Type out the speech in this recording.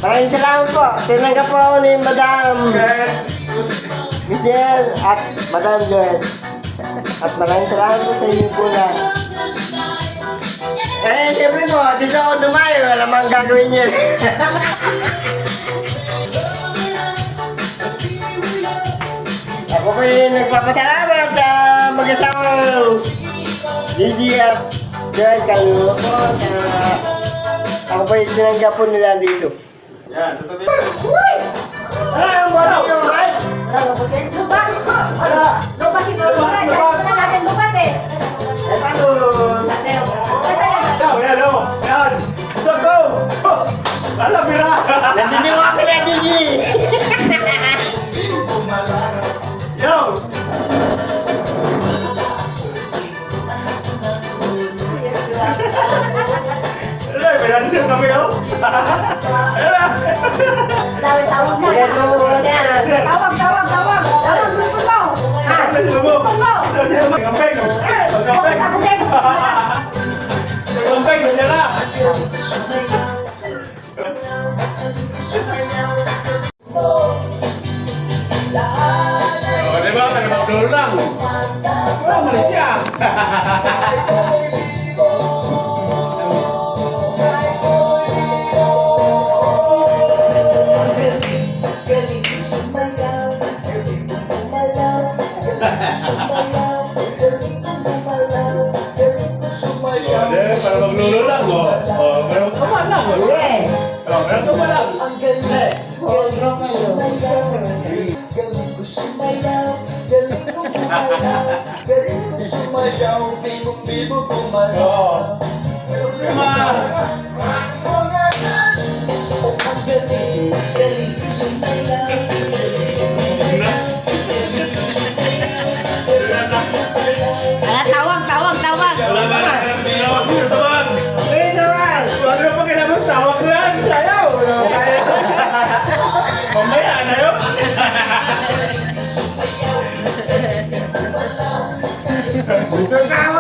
Maraming salamat po. Tinanggap po ako ni Madam Michelle at Madam Joel. At maraming salamat po sa inyo po na. Eh, siyempre po, dito ako dumayo. Wala mang gagawin yun. Ako po yung nagpapasalamat sa mag-asawang Gigi at Joel Kaluwa po sa ako po yung sinanggap po nila dito. Yan, tatabi. Ah, ang bola nyo, man! Wala po siya. Lubat! Lubat si Lubat! Wala natin lubat eh! Eh, paano natin? Yan, yan, oh. Yan. Go, go. Alam, bira. Nandiniwa ko na, Gigi! Yo. Ay, may nanisip kami, oh. Ayun na. Tawag na! Yan mo muna yan. Tawag! Sipon mo! Sipon mo! Gampeng. Focus sa kuting! Gampeng, ganyan na. Oh, di ba? Magdul lang. Oh, Malaysia. Oh, deh, para maglulu lang, oh. Oh, pero kaman lang, oh. Yes! Oh, pero kaman lang. Kontrol kayo. Galing ko sumayaw, galing ko gumalaw, galing ko sumayaw, bibog-bibog Oh. gumalaw. Kaman. Oh, ang galing, galing ko sumayaw, galing ko gumalaw, galing ko sumayaw, galing ko gumalaw. Ala, tawag! Wala ba? Tawag mo, tawag. Okay naman! Wag na pa kailangan tawag mo yan. Sayaw. Kaya. Mamaya na yun. Ito na ako